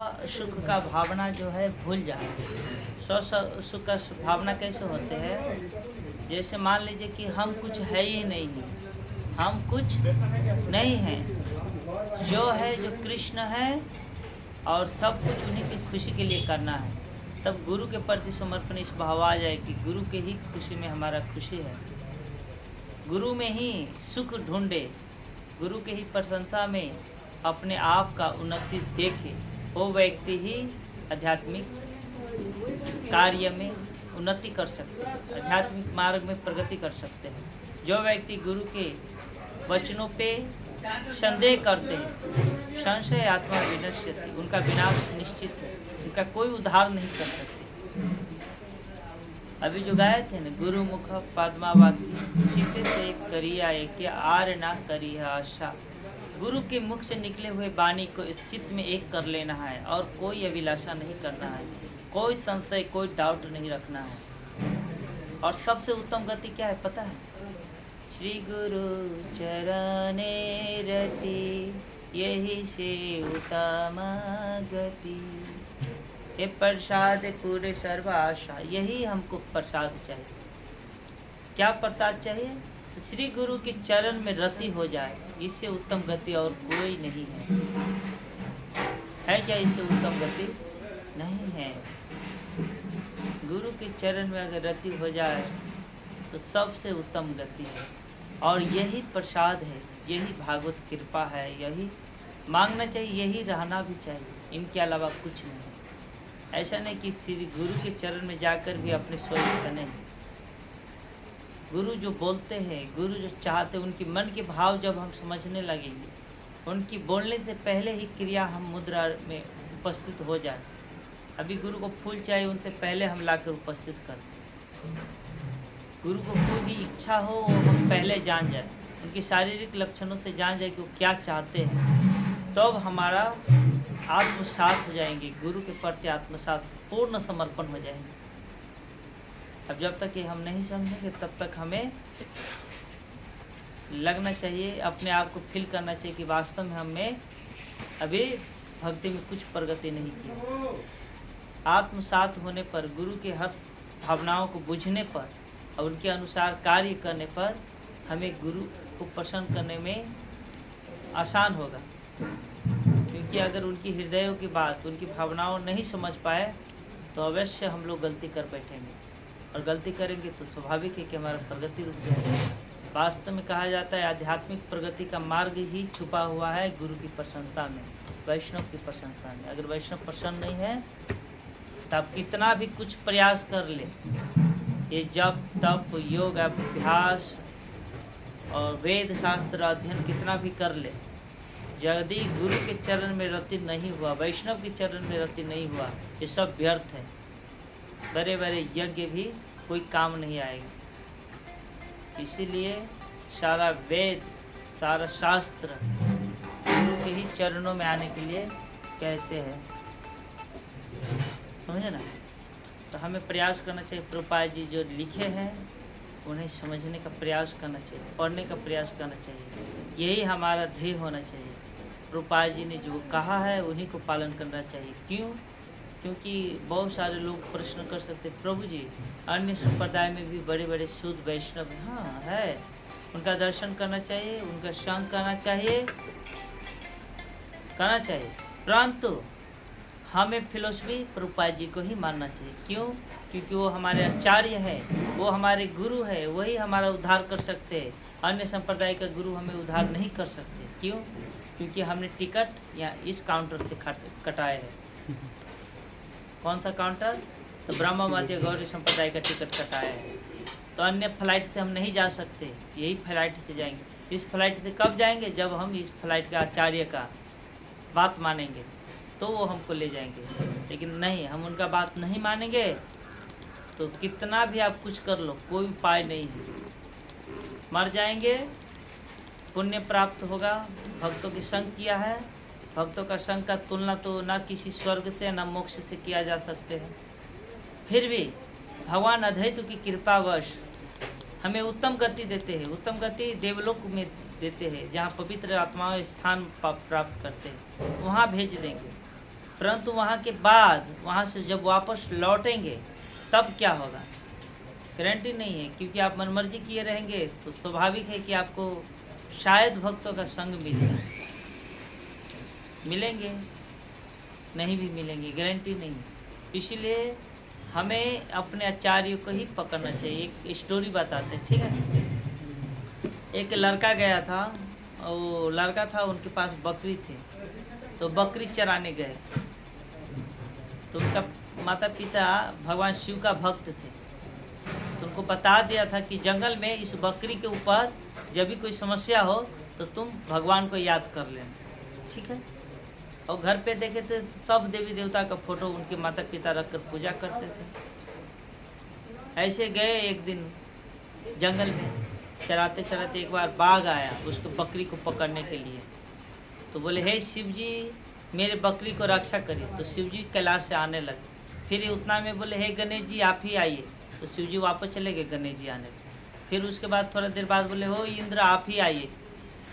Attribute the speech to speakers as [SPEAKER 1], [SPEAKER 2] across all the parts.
[SPEAKER 1] सुख का भावना जो है भूल जाए। सुख का भावना कैसे होते हैं? जैसे मान लीजिए कि हम कुछ है ही नहीं हैं, हम कुछ नहीं हैं, जो है जो कृष्ण है और सब कुछ उन्हीं की खुशी के लिए करना है। तब गुरु के प्रति समर्पण इस भाव आ जाए कि गुरु के ही खुशी में हमारा खुशी है, गुरु में ही सुख ढूंढे, गुरु के ही प्रसन्नता में अपने आप का उन्नति देखे, वो व्यक्ति ही आध्यात्मिक कार्य में उन्नति कर सकते हैं, आध्यात्मिक मार्ग में प्रगति कर सकते हैं। जो व्यक्ति गुरु के वचनों पे संदेह करते हैं, संशय आत्मा विनश्यति, उनका विनाश निश्चित है, उनका कोई उद्धार नहीं कर सकते। अभी जो गाए थे न, गुरु मुख पद्मा वाक्य चित्त से करिया एक आर ना करी आशा। गुरु के मुख से निकले हुए वाणी को चित्त में एक कर लेना है और कोई अभिलाषा नहीं करना है, कोई संशय कोई डाउट नहीं रखना है। और सबसे उत्तम गति क्या है पता है? श्री गुरु चरणे रति, यही से उत्तम गति। ये प्रसाद पूरे सर्वाशा, यही हमको प्रसाद चाहिए। क्या प्रसाद चाहिए? तो श्री गुरु के चरण में रति हो जाए, इससे उत्तम गति और कोई नहीं है क्या? इससे उत्तम गति नहीं है। गुरु के चरण में अगर रति हो जाए तो सबसे उत्तम गति है, और यही प्रसाद है, यही भागवत कृपा है, यही मांगना चाहिए, यही रहना भी चाहिए, इनके अलावा कुछ नहीं। ऐसा नहीं कि श्री गुरु के चरण में जाकर भी अपने स्वेच्छा नहीं। गुरु जो बोलते हैं, गुरु जो चाहते हैं, उनकी मन के भाव जब हम समझने लगेंगे, उनकी बोलने से पहले ही क्रिया हम मुद्रा में उपस्थित हो जाए। अभी गुरु को फूल चाहिए, उनसे पहले हम लाकर उपस्थित कर दें। गुरु को कोई भी इच्छा हो वो हम पहले जान जाए, उनकी शारीरिक लक्षणों से जान जाए कि वो क्या चाहते हैं, तो अब हमारा आत्मसात हो जाएंगे, गुरु के प्रति आत्मसात पूर्ण समर्पण हो जाएंगे। अब जब तक ये हम नहीं समझेंगे तब तक हमें लगना चाहिए, अपने आप को फील करना चाहिए कि वास्तव में हमें अभी भक्ति में कुछ प्रगति नहीं की। आत्मसात होने पर, गुरु के हर भावनाओं को बुझने पर और उनके अनुसार कार्य करने पर हमें गुरु को प्रसन्न करने में आसान होगा। क्योंकि अगर उनकी हृदयों की बात, उनकी भावनाओं नहीं समझ पाए तो अवश्य हम लोग गलती कर बैठेंगे, और गलती करेंगे तो स्वाभाविक है कि हमारा प्रगति रुक जाएगी। वास्तव में कहा जाता है आध्यात्मिक प्रगति का मार्ग ही छुपा हुआ है गुरु की प्रसन्नता में, वैष्णव की प्रसन्नता में। अगर वैष्णव प्रसन्न नहीं है तो आप कितना भी कुछ प्रयास कर ले, ये जप तप योग अभ्यास और वेद शास्त्र अध्ययन कितना भी कर ले, यदि गुरु के चरण में रति नहीं हुआ, वैष्णव के चरण में रति नहीं हुआ, ये सब व्यर्थ है। बड़े बड़े यज्ञ भी कोई काम नहीं आएगा। इसीलिए सारा वेद, सारा शास्त्र गुरु के ही चरणों में आने के लिए कहते हैं, समझे ना? तो हमें प्रयास करना चाहिए, प्रभुपाद जी जो लिखे हैं उन्हें समझने का प्रयास करना चाहिए, पढ़ने का प्रयास करना चाहिए, यही हमारा ध्येय होना चाहिए। प्रभुपाद जी ने जो कहा है उन्हीं को पालन करना चाहिए। क्यों? क्योंकि बहुत सारे लोग प्रश्न कर सकते, प्रभु जी अन्य संप्रदाय में भी बड़े बड़े शुद्ध वैष्णव हाँ है, उनका दर्शन करना चाहिए, उनका संग करना चाहिए, परंतु हमें फिलोसफी प्रभुपाद जी को ही मानना चाहिए। क्यों? क्योंकि वो हमारे आचार्य है, वो हमारे गुरु है, वही हमारा उद्धार कर सकते हैं। अन्य संप्रदाय का गुरु हमें उद्धार नहीं कर सकते। क्यों? क्योंकि हमने टिकट या इस काउंटर से कटाए है। कौन सा काउंटर? तो ब्रह्म मध्य गौरी संप्रदाय का टिकट कटाया है। तो अन्य फ्लाइट से हम नहीं जा सकते, यही फ्लाइट से जाएंगे। इस फ्लाइट से कब जाएंगे? जब हम इस फ्लाइट का आचार्य का बात मानेंगे तो वो हमको ले जाएंगे। लेकिन नहीं, हम उनका बात नहीं मानेंगे तो कितना भी आप कुछ कर लो कोई उपाय नहीं है, मर जाएंगे। पुण्य प्राप्त होगा, भक्तों की संग किया है, भक्तों का संग का तुलना तो ना किसी स्वर्ग से ना मोक्ष से किया जा सकते हैं। फिर भी भगवान अद्वैत की कृपावश हमें उत्तम गति देते हैं, उत्तम गति देवलोक में देते हैं, जहाँ पवित्र आत्माओं स्थान प्राप्त करते हैं, वहाँ भेज देंगे। परंतु वहाँ के बाद वहाँ से जब वापस लौटेंगे तब क्या होगा, गारंटी नहीं है। क्योंकि आप मनमर्जी किए रहेंगे तो स्वाभाविक है कि आपको शायद भक्तों का संग मिलेंगे, नहीं भी मिलेंगे, गारंटी नहीं। इसीलिए हमें अपने आचार्यों को ही पकड़ना चाहिए। एक स्टोरी बताते हैं, ठीक है। एक लड़का गया था, वो लड़का था, उनके पास बकरी थी, तो बकरी चराने गए। तो उनका माता पिता भगवान शिव का भक्त थे, तो उनको बता दिया था कि जंगल में इस बकरी के ऊपर जब भी कोई समस्या हो तो तुम भगवान को याद कर लेना, ठीक है। और घर पे देखे थे सब देवी देवता का फोटो उनके माता पिता रख कर पूजा करते थे। ऐसे गए एक दिन जंगल में, चराते चराते एक बार बाघ आया उसको बकरी को पकड़ने के लिए। तो बोले, हे शिव जी मेरे बकरी को रक्षा करिए। तो शिव जी कैलाश से आने लगे। फिर उतना में बोले, हे गणेश जी आप ही आइए। तो शिव जी वापस चले गए, गणेश जी आने लगे। फिर उसके बाद थोड़ा देर बाद बोले, हो इंद्र आप ही आइए।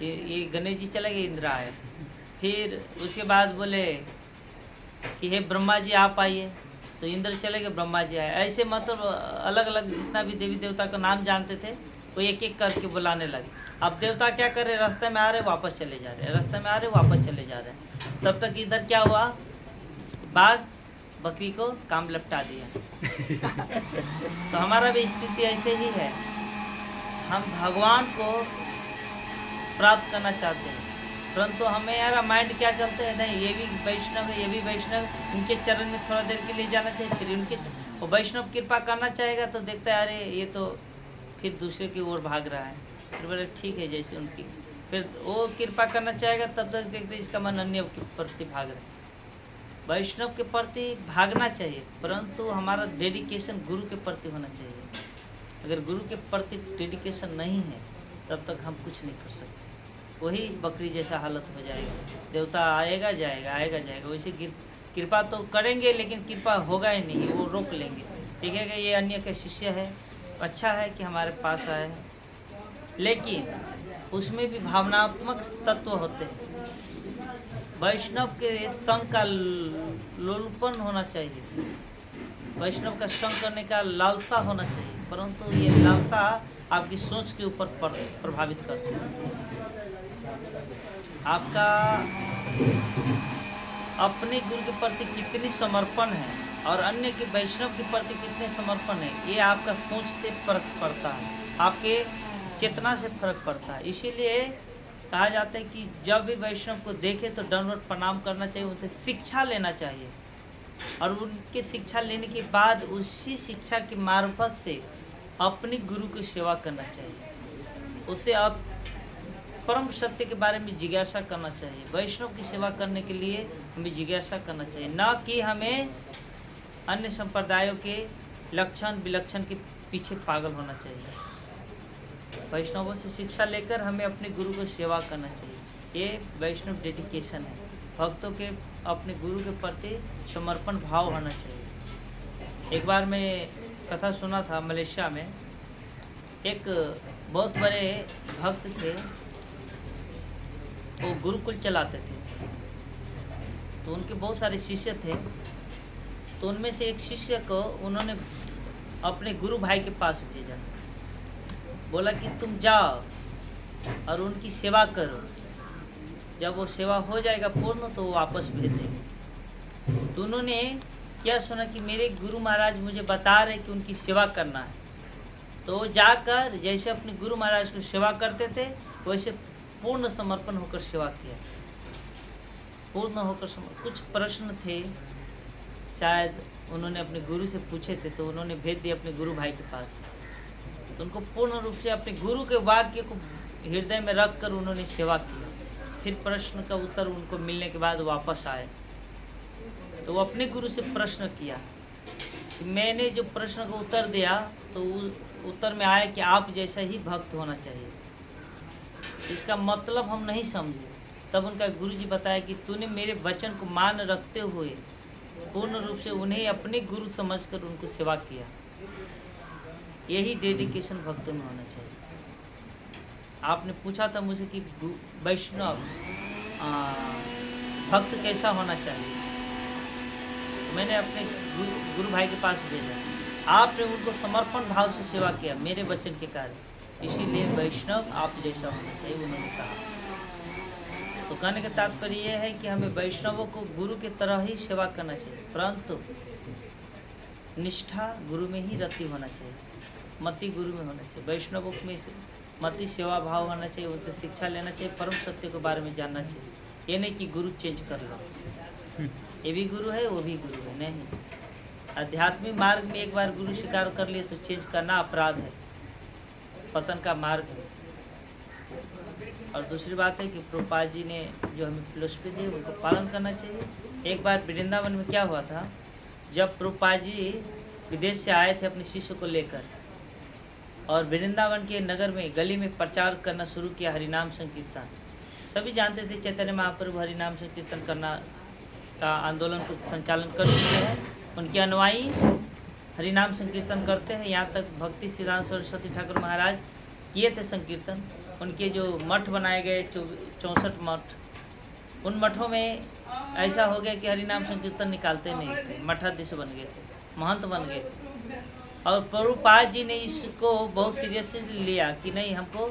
[SPEAKER 1] ये गणेश जी चले गए, इंद्र आए। फिर उसके बाद बोले कि हे ब्रह्मा जी आप आइए। तो इंद्र चले गए, ब्रह्मा जी आए। ऐसे मतलब अलग अलग जितना भी देवी देवता का नाम जानते थे वो एक एक करके बुलाने लगे। अब देवता क्या कर रहे, रास्ते में आ रहे वापस चले जा रहे, रास्ते में आ रहे वापस चले जा रहे। तब तक इधर क्या हुआ, बाघ बकरी को काम लपटा दिया। तो हमारा भी स्थिति ऐसे ही है। हम भगवान को प्राप्त करना चाहते हैं, परंतु हमें यार माइंड क्या चलते हैं, नहीं ये भी वैष्णव है, ये भी वैष्णव, इनके चरण में थोड़ा देर के लिए जाना चाहिए। फिर उनके वो वैष्णव कृपा करना चाहेगा तो देखता है अरे ये तो फिर दूसरे की ओर भाग रहा है। फिर बोले ठीक है जैसे उनकी, फिर वो कृपा करना चाहेगा तब तक देखते इसका मन अन्य के प्रति भाग रहा है। वैष्णव के प्रति भागना चाहिए, परंतु हमारा डेडिकेशन गुरु के प्रति होना चाहिए। अगर गुरु के प्रति डेडिकेशन नहीं है तब तक हम कुछ नहीं कर सकते। वही बकरी जैसा हालत हो जाएगा, देवता आएगा जाएगा आएगा जाएगा। वैसे कृपा तो करेंगे लेकिन कृपा होगा ही नहीं, वो रोक लेंगे। ठीक है कि ये अन्य का शिष्य है, अच्छा है कि हमारे पास आए, लेकिन उसमें भी भावनात्मक तत्व होते हैं। वैष्णव के संग का लोलपन होना चाहिए, वैष्णव का संग करने का लालसा होना चाहिए, परंतु ये लालसा आपकी सोच के ऊपर प्रभावित करती है। आपका अपने गुरु के प्रति कितनी समर्पण है और अन्य के वैष्णव के प्रति कितने समर्पण है, ये आपका सोच से फर्क पड़ता है, आपके चेतना से फर्क पड़ता है। इसीलिए कहा जाता है कि जब भी वैष्णव को देखे तो दंडवत प्रणाम करना चाहिए, उनसे शिक्षा लेना चाहिए और उनके शिक्षा लेने के बाद उसी शिक्षा की मार्फत से अपनी गुरु की सेवा करना चाहिए, उससे परम सत्य के बारे में जिज्ञासा करना चाहिए। वैष्णव की सेवा करने के लिए हमें जिज्ञासा करना चाहिए, न कि हमें अन्य संप्रदायों के लक्षण विलक्षण के पीछे पागल होना चाहिए। वैष्णवों से शिक्षा लेकर हमें अपने गुरु को सेवा करना चाहिए। ये वैष्णव डेडिकेशन है, भक्तों के अपने गुरु के प्रति समर्पण भाव होना चाहिए। एक बार मैं कथा सुना था, मलेशिया में एक बहुत बड़े भक्त थे, वो गुरुकुल चलाते थे, तो उनके बहुत सारे शिष्य थे। तो उनमें से एक शिष्य को उन्होंने अपने गुरु भाई के पास भेजा, बोला कि तुम जाओ और उनकी सेवा करो, जब वो सेवा हो जाएगा पूर्ण तो वो वापस भेज देंगे। तो उन्होंने क्या सुना कि मेरे गुरु महाराज मुझे बता रहे कि उनकी सेवा करना है, तो वो जाकर जैसे अपने गुरु महाराज की सेवा करते थे वैसे पूर्ण समर्पण होकर सेवा किया, पूर्ण होकर कुछ प्रश्न थे शायद उन्होंने अपने गुरु से पूछे थे, तो उन्होंने भेज दिया अपने गुरु भाई के पास। तो उनको पूर्ण रूप से अपने गुरु के वाक्य को हृदय में रख कर उन्होंने सेवा किया। फिर प्रश्न का उत्तर उनको मिलने के बाद वापस आए, तो वो अपने गुरु से प्रश्न किया कि मैंने जो प्रश्न का उत्तर दिया तो उत्तर में आया कि आप जैसा ही भक्त होना चाहिए। इसका मतलब हम नहीं समझे। तब उनका गुरुजी बताया कि तूने मेरे वचन को मान रखते हुए पूर्ण रूप से उन्हें अपने गुरु समझकर उनको सेवा किया। यही डेडिकेशन भक्तों में होना चाहिए। आपने पूछा था मुझे कि वैष्णव भक्त कैसा होना चाहिए, मैंने अपने गुरु भाई के पास भेजा, आपने उनको समर्पण भाव से सेवा किया मेरे वचन के कारण, इसीलिए वैष्णव आप जैसा होना चाहिए, उन्होंने कहा। तो कहने का तात्पर्य यह है कि हमें वैष्णवों को गुरु की तरह ही सेवा करना चाहिए, परंतु निष्ठा गुरु में ही रति होना चाहिए, मति गुरु में होना चाहिए। वैष्णवों में मति सेवा भाव होना चाहिए, उनसे शिक्षा लेना चाहिए, परम सत्य के बारे में जानना चाहिए। ये नहीं कि गुरु चेंज कर लो, ये भी गुरु है वो भी गुरु है, नहीं। आध्यात्मिक मार्ग में एक बार गुरु स्वीकार कर लिए तो चेंज करना अपराध है, पतन का मार्ग है। और दूसरी बात है कि प्रभुपाद जी ने जो हमें फिलोसफी दी उनको पालन करना चाहिए। एक बार वृंदावन में क्या हुआ था, जब प्रभुपाद जी विदेश से आए थे अपने शिष्य को लेकर, और वृंदावन के नगर में गली में प्रचार करना शुरू किया हरिनाम संकीर्तन। सभी जानते थे चैतन्य महाप्रभु हरिनाम संकीर्तन करना का आंदोलन को संचालन कर चुके हैं, उनके अनुयायी हरिनाम संकीर्तन करते हैं। यहाँ तक भक्ति सिद्धांत सरस्वती ठाकुर महाराज किए थे संकीर्तन। उनके जो मठ बनाए गए 64 मठ, उन मठों में ऐसा हो गया कि हरिनाम संकीर्तन निकालते नहीं थे, मठाधीश बन गए थे, महंत बन गए थे। और प्रभुपाद जी ने इसको बहुत सीरियसली लिया कि नहीं, हमको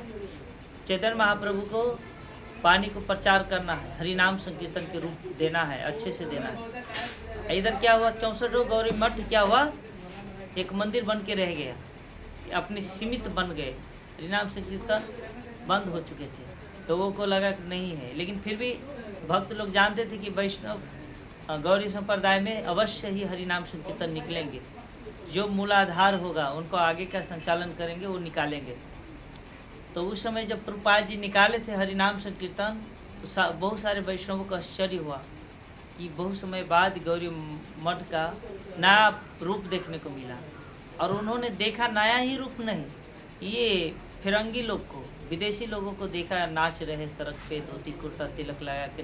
[SPEAKER 1] चैतन्य महाप्रभु को पानी को प्रचार करना है, हरिनाम संकीर्तन के रूप देना है, अच्छे से देना है। इधर क्या हुआ, 64 गौरी मठ क्या हुआ, एक मंदिर बन के रह गया, अपने सीमित बन गए, हरिनाम संकीर्तन बंद हो चुके थे। लोगों को लगा कि नहीं है, लेकिन फिर भी भक्त लोग जानते थे कि वैष्णव गौरी संप्रदाय में अवश्य ही हरिनाम संकीर्तन निकलेंगे, जो मूलाधार होगा उनको आगे का संचालन करेंगे, वो निकालेंगे। तो उस समय जब प्रभुपाद जी निकाले थे हरिनाम संकीर्तन, तो बहुत सारे वैष्णवों को आश्चर्य हुआ कि बहुत समय बाद गौरी मठ का नया रूप देखने को मिला। और उन्होंने देखा नया ही रूप नहीं, ये फिरंगी लोग को, विदेशी लोगों को देखा नाच रहे सड़क पे, धोती कुर्ता तिलक लगा के।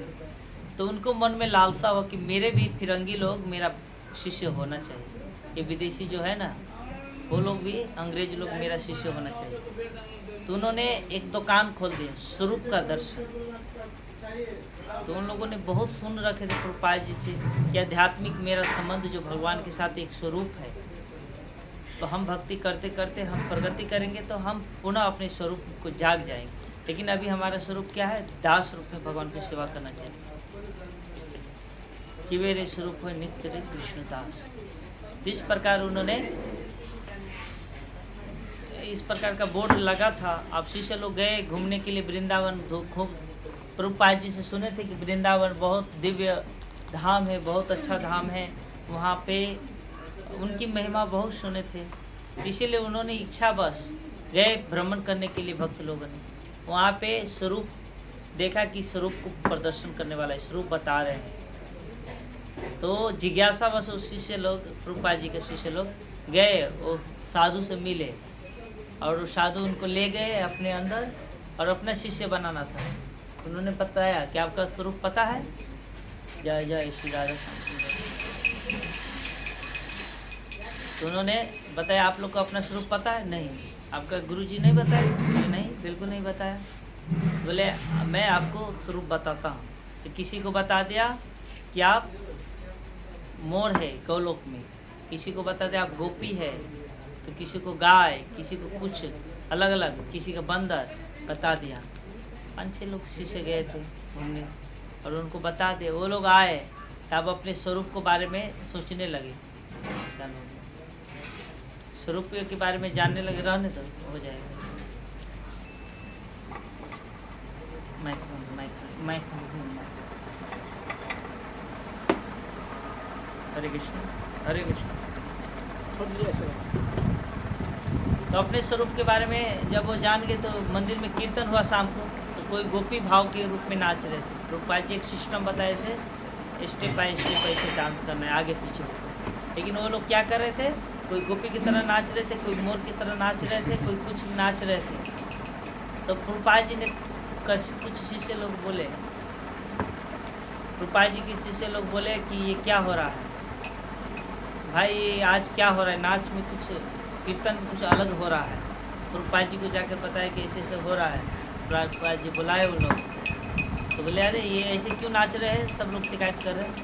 [SPEAKER 1] तो उनको मन में लालसा हुआ कि मेरे भी फिरंगी लोग मेरा शिष्य होना चाहिए, ये विदेशी जो है ना वो लोग भी, अंग्रेज लोग मेरा शिष्य होना चाहिए। तो उन्होंने एक दुकान खोल दिया, स्वरूप का दर्शन। तो उन लोगों ने बहुत सुन रखे थे प्रभुपाद जी से कि आध्यात्मिक मेरा संबंध जो भगवान के साथ एक स्वरूप है, तो हम भक्ति करते करते हम प्रगति करेंगे तो हम पुनः अपने स्वरूप को जाग जाएंगे। लेकिन अभी हमारा स्वरूप क्या है, दास रूप में भगवान की सेवा करना चाहिए। चिवेरे स्वरूप है नित्य रे कृष्ण दास। जिस प्रकार उन्होंने इस प्रकार का बोर्ड लगा था, आप शिष्य लोग गए घूमने के लिए वृंदावन, खूब प्रभुपाद जी से सुने थे कि वृंदावन बहुत दिव्य धाम है, बहुत अच्छा धाम है, वहाँ पे उनकी महिमा बहुत सुने थे। इसीलिए उन्होंने इच्छावश गए भ्रमण करने के लिए, भक्त लोगों ने वहाँ पे स्वरूप देखा कि स्वरूप को प्रदर्शन करने वाला है, स्वरूप बता रहे हैं। तो जिज्ञासावश उस शिष्य लोग, प्रभुपाद जी के शिष्य लोग गए, वो साधु से मिले और साधु उनको ले गए अपने अंदर और अपना शिष्य बनाना था। उन्होंने बताया कि आपका स्वरूप पता है, जय जय श्री राधा श्याम। तो उन्होंने बताया आप लोग को अपना स्वरूप पता है? नहीं। आपका गुरुजी नहीं बताया? नहीं, बिल्कुल नहीं बताया। बोले मैं आपको स्वरूप बताता हूँ। तो किसी को बता दिया कि आप मोर है गौलोक में, किसी को बता दिया आप गोपी है, तो किसी को गाय, किसी को कुछ अलग अलग, किसी का बंदर बता दिया। 5-6 लोग शिष्य गए थे घूमने और उनको बता दे। वो लोग आए तब अपने स्वरूप के बारे में सोचने लगे, स्वरूप के बारे में जानने लगे, रहने तो हो जाएगा। मैं हरे कृष्ण हरे कृष्ण। तो अपने स्वरूप के बारे में जब वो जान गए तो मंदिर में कीर्तन हुआ शाम को, तो कोई गोपी भाव के रूप में नाच रहे थे। प्रभुपाद जी एक सिस्टम बताए थे, स्टेप बाय स्टेप ऐसे डांस करना है आगे पीछे। लेकिन वो लोग क्या कर रहे थे, कोई गोपी की तरह नाच रहे थे, कोई मोर की तरह नाच रहे थे, कोई कुछ नाच रहे थे। तो प्रभुपाद जी ने कुछ शिष्य लोग बोले, प्रभुपाद जी के शिष्य लोग बोले कि ये क्या हो रहा है भाई, आज क्या हो रहा है, नाच में कुछ कीर्तन में कुछ अलग हो रहा है। प्रभुपाद जी को जाकर बताया कि ऐसे ऐसे हो रहा है। प्रभुपाद जी बुलाए उन लोग, तो बोले अरे ये ऐसे क्यों नाच रहे हैं, सब लोग शिकायत कर रहे हैं।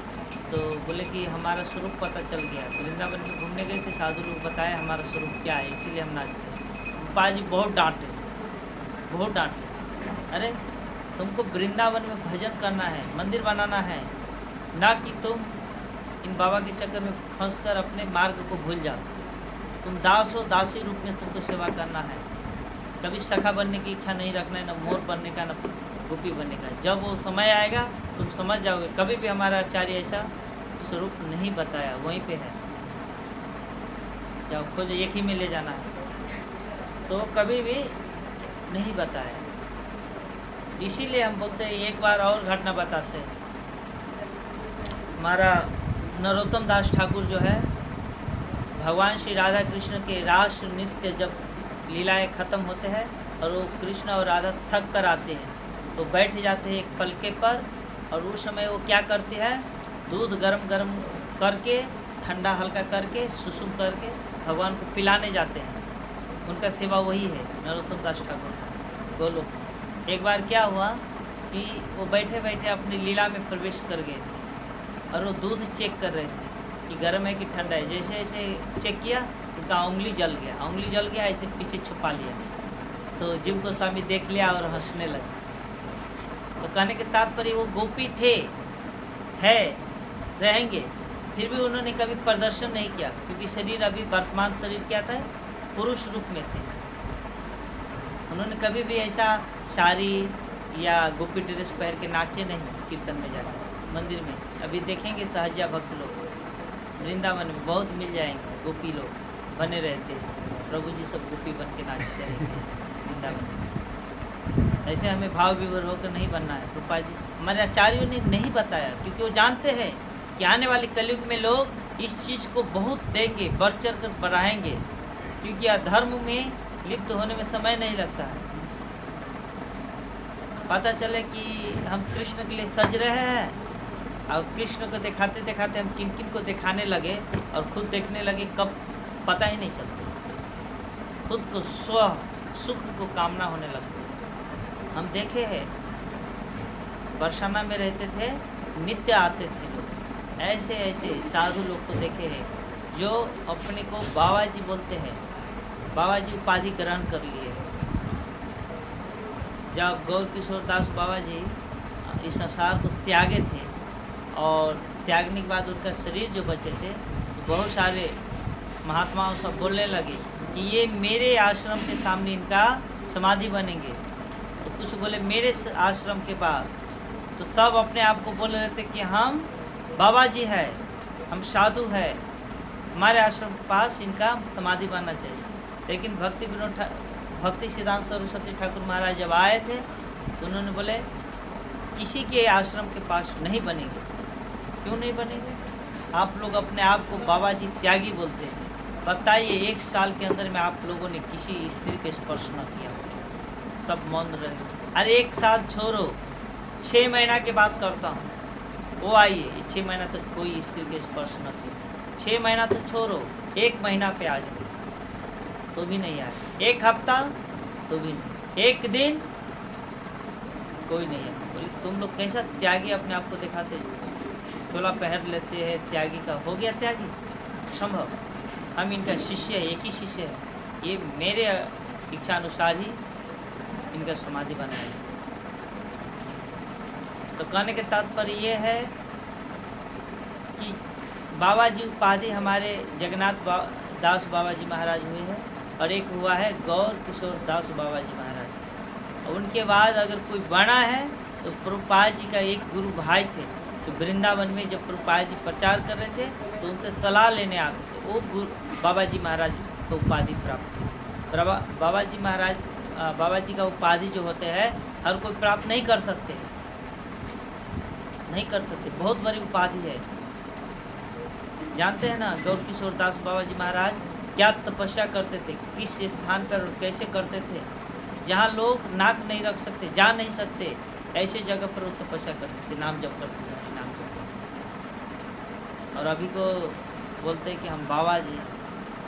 [SPEAKER 1] तो बोले कि हमारा स्वरूप पता चल गया, वृंदावन में घूमने गए थे, साधु लोग बताए हमारा स्वरूप क्या है, इसीलिए हम नाचते हैं। गोपाल जी बहुत डांटे, बहुत डांटे, अरे तुमको वृंदावन में भजन करना है, मंदिर बनाना है, ना कि तुम इन बाबा के चक्कर में फंसकर अपने मार्ग को भूल जाओ। तुम दास हो, दासी रूप में तुमको सेवा करना है, कभी सखा बनने की इच्छा नहीं रखना है, न मोर बनने का, न गोपी बनने का। जब वो समय आएगा तुम समझ जाओगे। कभी भी हमारा आचार्य ऐसा स्वरूप नहीं बताया, वहीं पे है, जब खोज एक ही में ले जाना है, तो कभी भी नहीं बताया। इसीलिए हम बोलते हैं, एक बार और घटना बताते हैं। हमारा नरोत्तम दास ठाकुर जो है, भगवान श्री राधा कृष्ण के रास नृत्य जब लीलाएं ख़त्म होते हैं और वो कृष्ण और राधा थक कर आते हैं, तो बैठ जाते हैं एक पलके पर, और उस समय वो क्या करते हैं, दूध गरम गरम करके, ठंडा हल्का करके, सुसुम करके भगवान को पिलाने जाते हैं। उनका सेवा वही है नरोत्तम दास ठाकुर गोलोक। एक बार क्या हुआ कि वो बैठे बैठे अपनी लीला में प्रवेश कर गए थे, और वो दूध चेक कर रहे थे कि गर्म है कि ठंडा है। जैसे जैसे चेक किया, उनका उंगली जल गया, उंगली जल गया, ऐसे पीछे छुपा लिया। तो जीव गोस्वामी देख लिया और हंसने लगे। तो कहने के तात्पर्य वो गोपी थे, है, रहेंगे, फिर भी उन्होंने कभी प्रदर्शन नहीं किया, क्योंकि शरीर अभी वर्तमान शरीर क्या था, पुरुष रूप में थे। उन्होंने कभी भी ऐसा साड़ी या गोपी ड्रेस पहन के नाचे नहीं कीर्तन में जाकर, मंदिर में। अभी देखेंगे सहजा भक्त लोग वृंदावन में बहुत मिल जाएंगे, गोपी लोग बने रहते हैं, प्रभु जी सब गोपी बन के नाचते रहते हैं वृंदावन में। ऐसे हमें भाव विभोर होकर नहीं बनना है। गोपाल जी हमारे आचार्यों ने नहीं बताया, क्योंकि वो जानते हैं कि आने वाले कलयुग में लोग इस चीज़ को बहुत देंगे, बढ़ चढ़ कर बढ़ाएंगे, क्योंकि अधर्म में लिप्त होने में समय नहीं लगता है। पता चले कि हम कृष्ण के लिए सज रहे हैं, और कृष्ण को दिखाते दिखाते हम किन किन को दिखाने लगे और खुद देखने लगे, कब पता ही नहीं चलता। खुद को स्व सुख को कामना होने लगती। हम देखे हैं, बरसाना में रहते थे, नित्य आते थे लोग, ऐसे ऐसे साधु लोग को देखे हैं जो अपने को बाबा जी बोलते हैं, बाबा जी उपाधि ग्रहण कर लिए। जब गौर किशोर दास बाबा जी इस संसार को त्यागे थे, और त्यागने के बाद उनका शरीर जो बचे थे, तो बहुत सारे महात्माओं सब बोलने लगे कि ये मेरे आश्रम के सामने इनका समाधि बनेंगे। तो कुछ बोले मेरे आश्रम के बाद, तो सब अपने आप को बोल रहे थे कि हम बाबा जी है, हम साधु है, हमारे आश्रम के पास इनका समाधि बनना चाहिए। लेकिन भक्ति सिद्धांत सरस्वती ठाकुर महाराज जब आए थे, तो उन्होंने बोले किसी के आश्रम के पास नहीं बनेंगे। क्यों नहीं बनेंगे? आप लोग अपने आप को बाबा जी त्यागी बोलते हैं, बताइए 1 साल के अंदर में आप लोगों ने किसी स्त्री के स्पर्श न किया, सब मौन रहे। अरे 1 साल छोड़ो, 6 महीना के बाद करता हूँ, वो आइए, 6 महीना तक कोई स्त्री के स्पर्श न किया। 6 महीना तो छोड़ो, 1 महीना पे आ जाए तो भी नहीं आए, 1 हफ्ता तो भी नहीं, 1 दिन कोई नहीं है। बोले तुम लोग कैसा त्यागी अपने आप को दिखाते हो, चोला पहन लेते हैं, त्यागी का हो गया त्यागी संभव। हम इनका शिष्य है, एक ही शिष्य है, ये मेरे इच्छा अनुसार ही इनका समाधि बनाया। तो कहने के तात्पर्य ये है कि बाबा जी उपाधि हमारे जगन्नाथ दास बाबा जी महाराज हुए हैं, और एक हुआ है गौर किशोर दास बाबा जी महाराज। और उनके बाद अगर कोई बड़ा है तो प्रभुपाद जी का एक गुरु भाई थे, जो वृंदावन में जब प्रभुपाद जी प्रचार कर रहे थे तो उनसे सलाह लेने आते थे, वो गुरु बाबा जी महाराज को उपाधि प्राप्त हुई। बाबा जी का उपाधि जो होते हैं हर कोई प्राप्त नहीं कर सकते, नहीं कर सकते, बहुत बड़ी उपाधि है। जानते हैं ना गौर किशोर दास बाबा जी महाराज क्या तपस्या करते थे, किस स्थान पर और कैसे करते थे, जहाँ लोग नाक नहीं रख सकते, जा नहीं सकते, ऐसे जगह पर वो तपस्या करते थे, नाम जप करते थे, नाम जप करते। और अभी को बोलते हैं कि हम बाबा जी,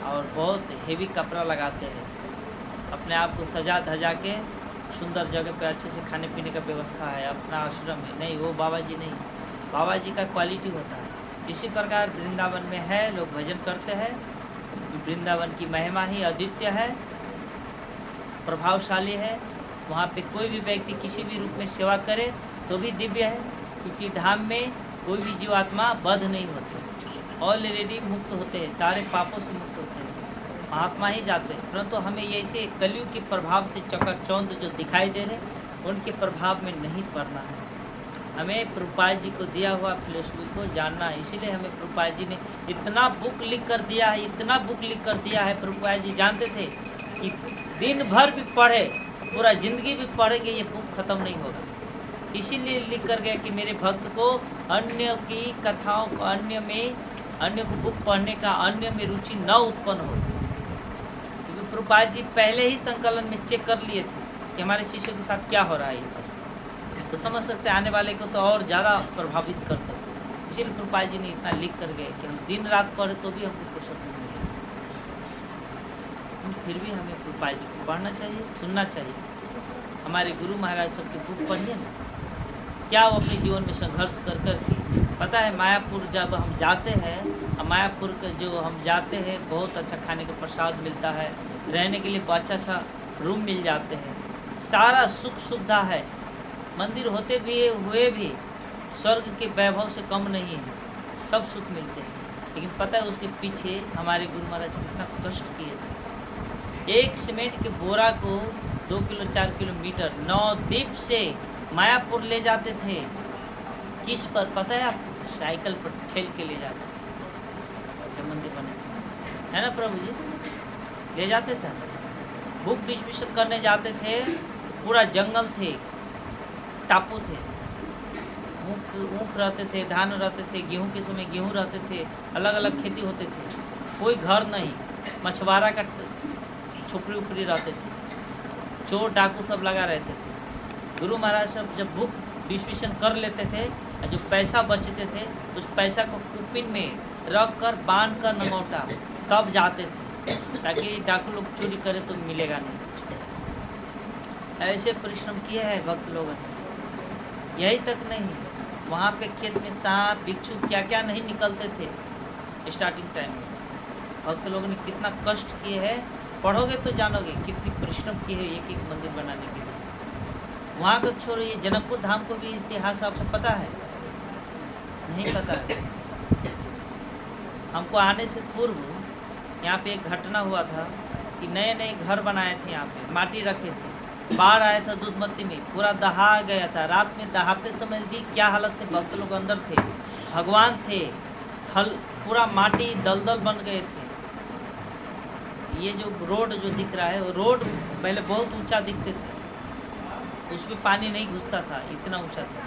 [SPEAKER 1] और बहुत हेवी कपड़ा लगाते हैं, अपने आप को सजा धजा के सुंदर जगह पे अच्छे से खाने पीने का व्यवस्था है, अपना आश्रम है। नहीं, वो बाबा जी नहीं, बाबा जी का क्वालिटी होता है, इसी प्रकार वृंदावन में है, लोग भजन करते हैं। वृंदावन की महिमा ही अद्वितीय है, प्रभावशाली है। वहाँ पे कोई भी व्यक्ति किसी भी रूप में सेवा करे तो भी दिव्य है, क्योंकि धाम में कोई भी जीवात्मा बद्ध नहीं होते, ऑलरेडी मुक्त होते हैं, सारे पापों से मुक्त होते हैं, महात्मा ही जाते हैं। परंतु हमें ये ऐसे कलयुग के प्रभाव से चकाचौंध जो दिखाई दे रहे उनके प्रभाव में नहीं पड़ना है। हमें प्रभुपाद जी को दिया हुआ फिलोसफी को जानना है। इसीलिए हमें प्रभुपाद जी ने इतना बुक लिख कर दिया है, इतना बुक लिख कर दिया है। प्रभुपाद जी जानते थे कि दिन भर भी पढ़े, पूरा ज़िंदगी भी पढ़ेंगे, ये बुक ख़त्म नहीं होगा। इसीलिए लिख कर गया कि मेरे भक्त को अन्य की कथाओं को, अन्य को बुक पढ़ने का अन्य में रुचि न उत्पन्न हो। क्योंकि प्रभुपाद जी पहले ही संकलन में चेक कर लिए थे कि हमारे शिष्यों के साथ क्या हो रहा है, तो समझ सकते आने वाले को तो और ज़्यादा प्रभावित कर सकते। इसीलिए प्रभुपाद जी ने इतना लिख कर गए कि हम दिन रात पढ़े तो भी हमको फुर्सत नहीं मिलेगी। फिर भी हमें प्रभुपाद जी को पढ़ना चाहिए, सुनना चाहिए। हमारे गुरु महाराज सबके बुक पढ़िए ना, क्या वो अपने जीवन में संघर्ष कर कर के। पता है मायापुर जब हम जाते हैं, मायापुर का जो हम जाते हैं, बहुत अच्छा खाने का प्रसाद मिलता है, रहने के लिए बहुत अच्छा रूम मिल जाते हैं, सारा सुख सुविधा है। मंदिर होते भी हुए भी स्वर्ग के वैभव से कम नहीं है, सब सुख मिलते हैं। लेकिन पता है उसके पीछे हमारे गुरु महाराज कितना कष्ट किए थे। एक सीमेंट के बोरा को 2 किलो 4 किलोमीटर नवद्वीप से मायापुर ले जाते थे। किस पर पता है आपको? साइकिल पर ठेल के ले जाते थे जब मंदिर बने है ना प्रभु जी, ले जाते थे। बुक डिस्ट्रीब्यूशन करने जाते थे, पूरा जंगल थे, टापू थे, ऊख रहते थे, धान रहते थे, गेहूं के समय गेहूं रहते थे, अलग अलग खेती होते थे, कोई घर नहीं, मछुआरा का छुपड़ी उपड़ी रहते थे, चोर डाकू सब लगा रहते थे। गुरु महाराज सब जब बुक डिस्ट्रीब्यूशन कर लेते थे, जो पैसा बचते थे उस पैसा को कुपिन में रख कर बांध कर नगौटा तब जाते थे, ताकि डाकू लोग चोरी करे तो मिलेगा नहीं। ऐसे परिश्रम किए हैं भक्त लोगों ने। यही तक नहीं, वहाँ पे खेत में सांप बिच्छू क्या क्या नहीं निकलते थे स्टार्टिंग टाइम में। भक्त लोगों ने कितना कष्ट किए हैं, पढ़ोगे तो जानोगे कितनी परिश्रम की है एक एक मंदिर बनाने के लिए। वहाँ का छोड़िए, जनकपुर धाम को भी इतिहास आपको पता है? नहीं पता है? हमको आने से पूर्व यहाँ पे एक घटना हुआ था कि नए नए घर बनाए थे, यहाँ पे माटी रखे थे, बाढ़ आया था दूधमती में, पूरा दहा गया था। रात में दहाते समय भी क्या हालत थे, भक्त लोग अंदर थे, भगवान थे, हल पूरा माटी दलदल बन गए थे। ये जो रोड जो दिख रहा है, वो रोड पहले बहुत ऊंचा दिखते थे, उसमें पानी नहीं घुसता था, इतना ऊंचा था।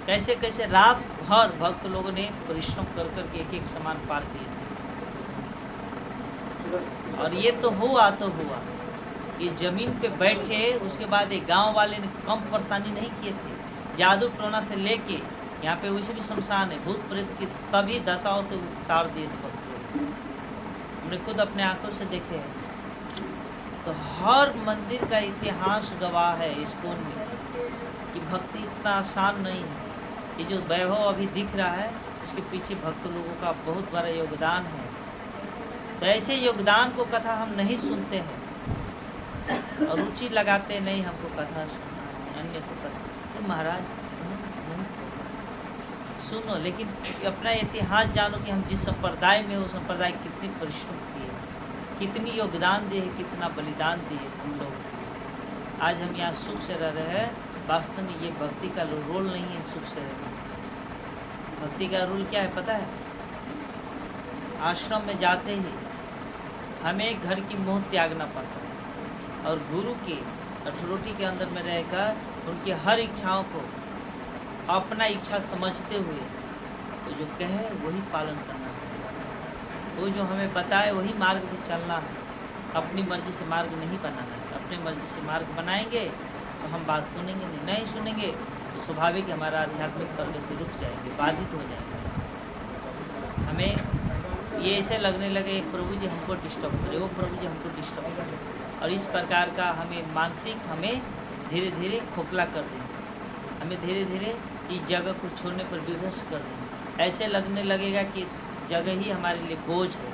[SPEAKER 1] कैसे कैसे रात भर भक्त लोगों ने परिश्रम कर कर के एक एक सामान पार किए थे। और ये तो हुआ ये ज़मीन पे बैठे, उसके बाद एक गांव वाले ने कम परेशानी नहीं किए थे। जादू टोना से लेके यहाँ पे वैसे भी शमशान है, भूत प्रेत की सभी दशाओं से उतार दिए थे भक्त लोग। हमने खुद अपने आंखों से देखे हैं। तो हर मंदिर का इतिहास गवाह है इस्कॉन में कि भक्ति इतना आसान नहीं है। ये जो वैभव अभी दिख रहा है, इसके पीछे भक्त लोगों का बहुत बड़ा योगदान है। तो ऐसे योगदान को कथा हम नहीं सुनते हैं और रुचि लगाते नहीं, हमको कथा सुनना, अन्य को कथा। तो महाराज सुनो, लेकिन अपना इतिहास जानो कि हम जिस संप्रदाय में, वो संप्रदाय कितनी परिश्रम किए, कितनी योगदान दिए, कितना बलिदान दिए हम लोग। आज हम यहाँ सुख से रह रहे हैं। वास्तव में ये भक्ति का रोल नहीं है सुख से रहना। भक्ति का रोल क्या है पता है? आश्रम में जाते ही हमें घर की मोह त्यागना पड़ता है और गुरु के अथॉरिटी के अंदर में रहकर उनकी हर इच्छाओं को अपना इच्छा समझते हुए वो जो कहे वही पालन करना है। वो जो हमें बताए वही मार्ग पे चलना है। अपनी मर्जी से मार्ग नहीं बनाना है। अपनी मर्जी से मार्ग बनाएंगे तो हम बात सुनेंगे नहीं सुनेंगे तो स्वाभाविक हमारा आध्यात्मिक प्रगति रुक जाएगी, बाधित हो जाएगी। हमें ये ऐसे लगने लगे प्रभु जी हमको डिस्टर्ब करे, वो प्रभु जी हमको डिस्टर्ब करे, और इस प्रकार का हमें मानसिक हमें धीरे धीरे खोखला कर देंगे। हमें धीरे धीरे इस जगह को छोड़ने पर विवश कर देंगे। ऐसे लगने लगेगा कि इस जगह ही हमारे लिए बोझ है,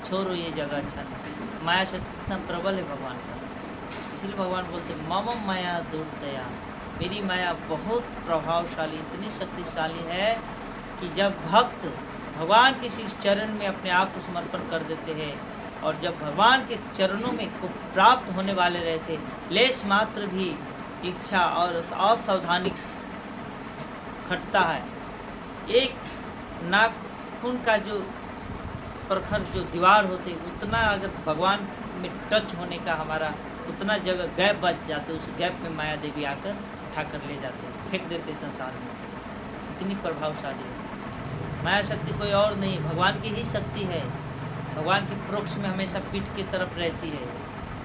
[SPEAKER 1] छोड़ो ये जगह अच्छा नहीं। माया शक्ति इतना प्रबल है भगवान का, इसलिए भगवान बोलते मम माया दुर्दया, मेरी माया बहुत प्रभावशाली, इतनी शक्तिशाली है कि जब भक्त भगवान के इस चरण में अपने आप को समर्पण कर देते हैं और जब भगवान के चरणों में को प्राप्त होने वाले रहते, लेश मात्र भी इच्छा और असावधानी खटता है, एक नाखून का जो प्रखर जो दीवार होते उतना अगर भगवान में टच होने का हमारा उतना जगह गैप बच जाते, उस गैप में माया देवी आकर उठा कर ले जाते, फेंक देते संसार में। इतनी प्रभावशाली है माया शक्ति, कोई और नहीं, भगवान की ही शक्ति है। भगवान के प्रोक्ष में हमेशा पीठ की तरफ रहती है,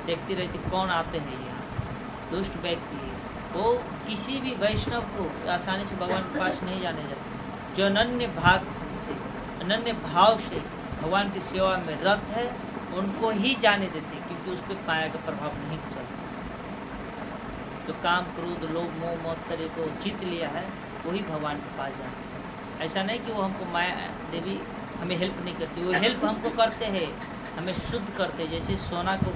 [SPEAKER 1] देखती रहती कौन आते हैं यहाँ। दुष्ट व्यक्ति वो किसी भी वैष्णव को आसानी से भगवान के पास नहीं जाने जाते। जो अनन्य भाग से अनन्य भाव से भगवान की सेवा में रत है उनको ही जाने देते, क्योंकि उस पर माया का प्रभाव नहीं चलता। जो काम क्रोध लोभ मोह मत्सर्य को जीत लिया है वही भगवान के पास जाते हैं। ऐसा नहीं कि वो हमको माया देवी हमें हेल्प नहीं करती, वो हेल्प हमको करते हैं, हमें शुद्ध करते। जैसे सोना को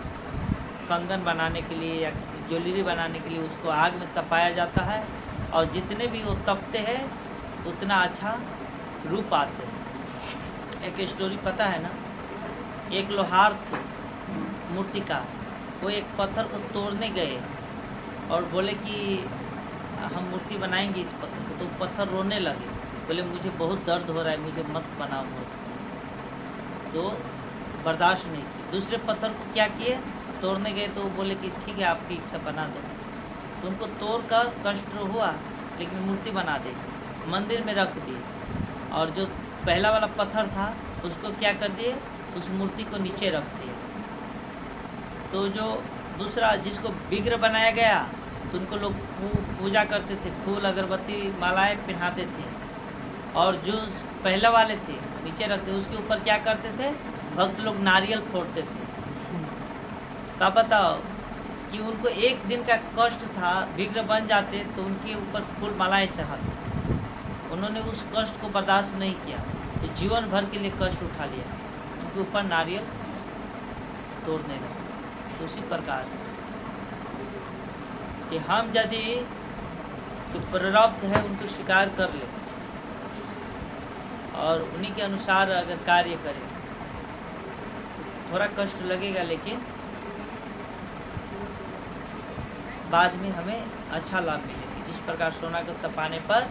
[SPEAKER 1] कंगन बनाने के लिए या ज्वेलरी बनाने के लिए उसको आग में तपाया जाता है और जितने भी वो तपते हैं उतना अच्छा रूप आते हैं। एक स्टोरी पता है ना, एक लोहार थे मूर्तिकार, वो एक पत्थर को तोड़ने गए और बोले कि हम मूर्ति बनाएंगे इस पत्थर को, तो पत्थर रोने लगे, बोले मुझे बहुत दर्द हो रहा है, मुझे मत बनाओ मूर्ति। तो बर्दाश्त नहीं की, दूसरे पत्थर को क्या किए, तोड़ने गए, तो बोले कि ठीक है आपकी इच्छा बना दो। तो उनको तोड़ कर कष्ट हुआ लेकिन मूर्ति बना दी, मंदिर में रख दी, और जो पहला वाला पत्थर था उसको क्या कर दिए, उस मूर्ति को नीचे रख दिए। तो जो दूसरा जिसको विग्रह बनाया गया तो उनको लोग पूजा करते थे, फूल अगरबत्ती मालाएं पहनाते थे, और जो पहला वाले थे नीचे रखते उसके ऊपर क्या करते थे, भक्त लोग नारियल फोड़ते थे। तो बताओ कि उनको एक दिन का कष्ट था, विग्रह बन जाते तो उनके ऊपर फूल मालाएं चढ़ाते, उन्होंने उस कष्ट को बर्दाश्त नहीं किया, तो जीवन भर के लिए कष्ट उठा लिया, उनके ऊपर नारियल तोड़ने लगे। तो उसी प्रकार कि हम यदि जो प्रारब्ध है उनको स्वीकार कर ले और उन्हीं के अनुसार अगर कार्य करें, थोड़ा कष्ट लगेगा लेकिन बाद में हमें अच्छा लाभ मिलेगा। जिस प्रकार सोना को तपाने पर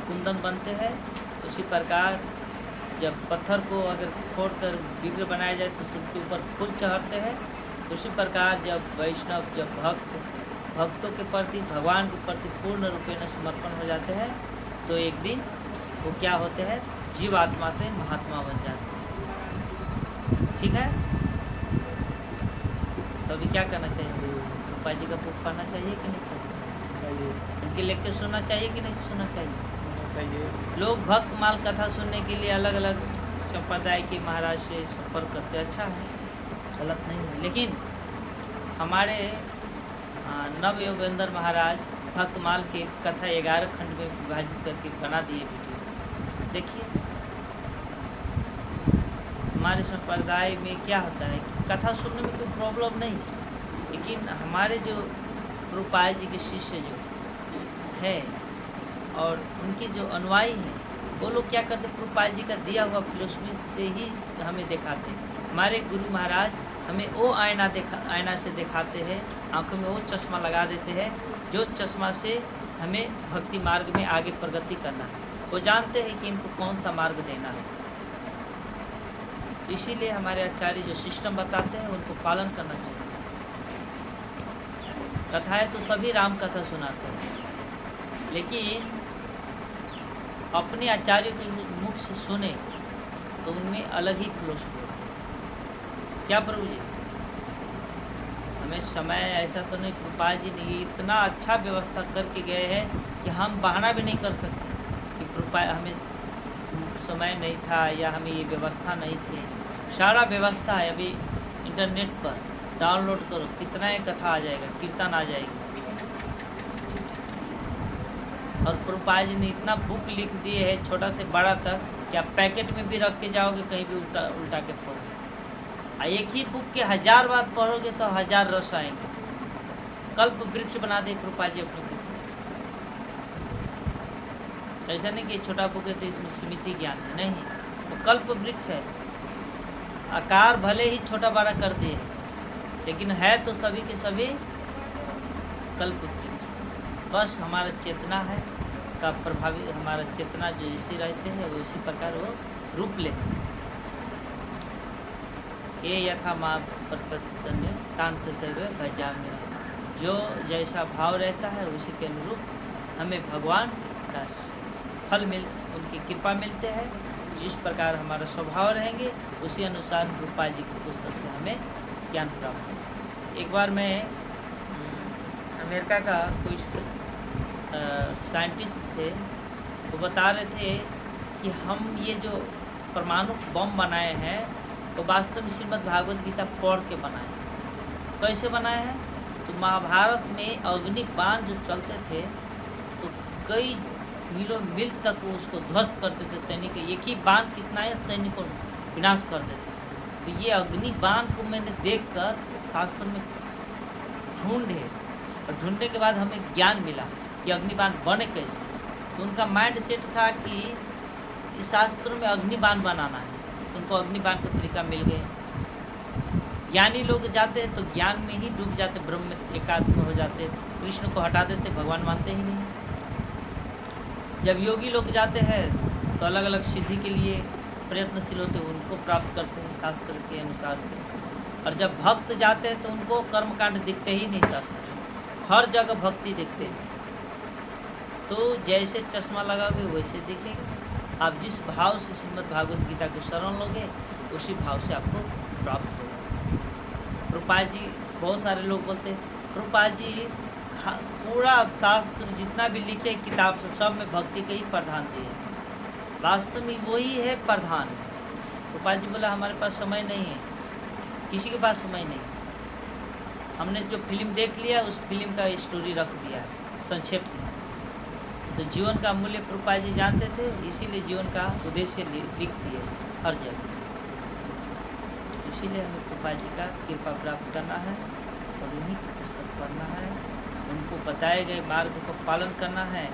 [SPEAKER 1] कुंदन बनते हैं, उसी प्रकार जब पत्थर को अगर फोड़कर विग्रह बनाया जाए तो उसके ऊपर फूल चढ़ते हैं। उसी प्रकार जब वैष्णव, जब भक्तों के प्रति, भगवान के प्रति पूर्ण रूपेण समर्पण हो जाते हैं तो एक दिन वो क्या होते हैं, जीव आत्मा से महात्मा बन जाते हैं। ठीक है, तो अभी क्या करना चाहिए, रूपा जी का बुक पढ़ना चाहिए कि नहीं चाहिए, उनके लेक्चर सुनना चाहिए कि नहीं सुनना चाहिए। लोग भक्त माल कथा सुनने के लिए अलग अलग संप्रदाय के महाराज से संपर्क करते, अच्छा है, गलत नहीं है, लेकिन हमारे नव योगेंद्र महाराज भक्तमाल के कथा 11 खंड में विभाजित करके बना दिए वीडियो, देखिए। हमारे संप्रदाय में क्या होता है कि कथा सुनने में कोई प्रॉब्लम नहीं, लेकिन हमारे जो रूपाय जी के शिष्य जो है और उनके जो अनुयायी हैं वो लोग क्या करते, रूपाय जी का दिया हुआ फिलोसफी से ही हमें दिखाते। हमारे गुरु महाराज हमें वो आईना से दिखाते हैं, आंखों में वो चश्मा लगा देते हैं जो चश्मा से हमें भक्ति मार्ग में आगे प्रगति करना है। वो जानते हैं कि इनको कौन सा मार्ग देना है, इसीलिए हमारे आचार्य जो सिस्टम बताते हैं उनको पालन करना चाहिए। कथाएं तो सभी राम कथा सुनाते हैं, लेकिन अपने आचार्य के मुख से सुने तो उनमें अलग ही फिलोसफी होती है। क्या प्रभु जी, हमें समय ऐसा तो नहीं, कृपा जी ने इतना अच्छा व्यवस्था करके गए हैं कि हम बहाना भी नहीं कर सकते कि कृपा हमें समय नहीं था या हमें ये व्यवस्था नहीं थी। सारा व्यवस्था है, अभी इंटरनेट पर डाउनलोड करो, कितना ही कथा आ जाएगा, कीर्तन आ जाएगी। और प्रभुपाद जी ने इतना बुक लिख दिए है छोटा से बड़ा तक कि आप पैकेट में भी रख के जाओगे कहीं भी उल्टा के पढ़ोगे। एक ही बुक के 1000 बार पढ़ोगे तो 1000 रस आएंगे। कल्प वृक्ष बना दे प्रभुपाद जी अपने बुक। ऐसा नहीं कि छोटा बुक है तो इसमें सीमित ज्ञान है, नहीं, वो कल्प वृक्ष है। आकार भले ही छोटा बड़ा कर दिए लेकिन है तो सभी के सभी कल्प वृक्ष। बस हमारा चेतना है का प्रभावी, हमारा चेतना जो इसी रहते हैं वो इसी प्रकार वो रूप लेते हैं। ये यथा माँ प्रपन्न तांत भजा मेरा, जो जैसा भाव रहता है उसी के अनुरूप हमें भगवान का फल उनकी कृपा मिलते हैं। जिस प्रकार हमारा स्वभाव रहेंगे उसी अनुसार रूपा जी की पुस्तक से हमें ज्ञान प्राप्त हो। एक बार मैं अमेरिका का कोई साइंटिस्ट थे, वो बता रहे थे कि हम ये जो परमाणु बम बनाए हैं तो वास्तव में श्रीमद् भागवत गीता पढ़ के बनाए। कैसे बनाए हैं? तो महाभारत में अग्नि बाण जो चलते थे तो कई मीलों मील तक वो उसको ध्वस्त करते थे सैनिक। एक ही बाण कितना है सैनिक को विनाश कर देते। तो ये अग्नि बाण को मैंने देखकर शास्त्र में ढूंढे और ढूंढने के बाद हमें ज्ञान मिला कि अग्निबाण बने कैसे। तो उनका माइंड सेट था कि इस शास्त्रों में अग्निबाण बनाना है, तो उनको अग्निबाण का तरीका मिल गए। ज्ञानी लोग जाते हैं तो ज्ञान में ही डूब जाते, ब्रह्म में एकात्म हो जाते, कृष्ण को हटा देते, भगवान मानते ही नहीं। जब योगी लोग जाते हैं तो अलग अलग सिद्धि के लिए प्रयत्नशील होते, उनको प्राप्त करते हैं शास्त्र के अनुसार। और जब भक्त जाते हैं तो उनको कर्मकांड दिखते ही नहीं, शास्त्र हर जगह भक्ति दिखते हैं। तो जैसे चश्मा लगाओगे वैसे दिखेगा। आप जिस भाव से श्रीमद् भागवत गीता को शरण लोगे उसी भाव से आपको प्राप्त होगा। प्रभुपाद जी, बहुत सारे लोग बोलते हैं प्रभुपाद जी पूरा शास्त्र जितना भी लिखे किताब सब में भक्ति के ही प्रधान दिए। वास्तव में वही है प्रधान। प्रभुपाद जी बोला हमारे पास समय नहीं है, किसी के पास समय नहीं। हमने जो फिल्म देख लिया उस फिल्म का स्टोरी रख दिया है संक्षेप में। तो जीवन का मूल्य प्रभुपाद जी जानते थे, इसीलिए जीवन का उद्देश्य लिख दिए हर जगह। इसीलिए हमें प्रभुपाद जी का कृपा प्राप्त करना है और उन्हीं की पुस्तक पढ़ना है, उनको बताए गए मार्ग को पालन करना है।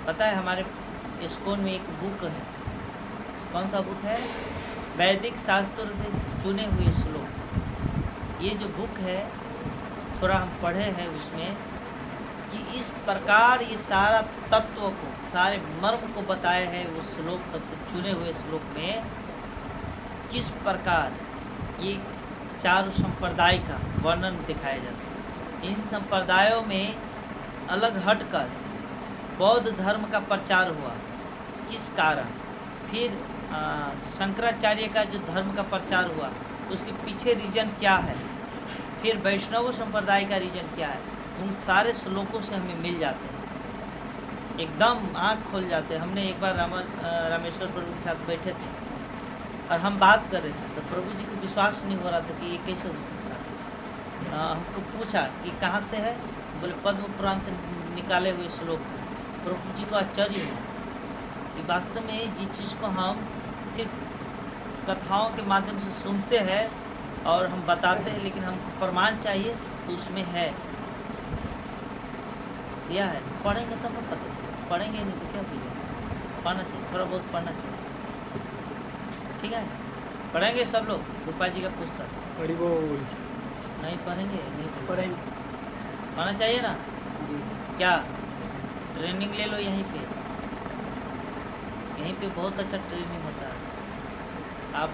[SPEAKER 1] पता है हमारे इस्कॉन में एक बुक है, कौन सा बुक है? वैदिक शास्त्र से चुने हुए श्लोक। ये जो बुक है थोड़ा हम पढ़े हैं उसमें कि इस प्रकार ये सारा तत्व को, सारे मर्म को बताए हैं वो श्लोक, सबसे चुने हुए श्लोक में किस प्रकार ये चारों संप्रदाय का वर्णन दिखाया जाता है। इन संप्रदायों में अलग हटकर बौद्ध धर्म का प्रचार हुआ, किस कारण, फिर शंकराचार्य का जो धर्म का प्रचार हुआ उसके पीछे रीजन क्या है, फिर वैष्णव संप्रदाय का रीजन क्या है, उन सारे श्लोकों से हमें मिल जाते हैं, एकदम आँख खोल जाते हैं। हमने एक बार रामेश्वर प्रभु के साथ बैठे थे और हम बात कर रहे थे तो प्रभु जी को विश्वास नहीं हो रहा था कि ये कैसे हो सकता है। हमको पूछा कि कहाँ से है, बोले पद्म पुराण से निकाले हुए श्लोक। प्रभु जी को आश्चर्य हुआ कि वास्तव में जिस चीज़ को हम सिर्फ कथाओं के माध्यम से सुनते हैं और हम बताते हैं, लेकिन हमको प्रमाण चाहिए तो उसमें है, दिया है। पढ़ेंगे तब हम पता चलेगा, पढ़ेंगे नहीं तो क्या भूलेंगे। पढ़ना चाहिए, थोड़ा बहुत पढ़ना चाहिए, ठीक है। पढ़ेंगे सब लोग रूपा जी का पुस्तक।
[SPEAKER 2] पढ़ी बोल
[SPEAKER 1] नहीं पढ़ेंगे, नहीं
[SPEAKER 2] पढ़ेंगे,
[SPEAKER 1] पढ़ना चाहिए ना
[SPEAKER 2] जी।
[SPEAKER 1] क्या ट्रेनिंग ले लो यहीं पे बहुत अच्छा ट्रेनिंग होता है। आप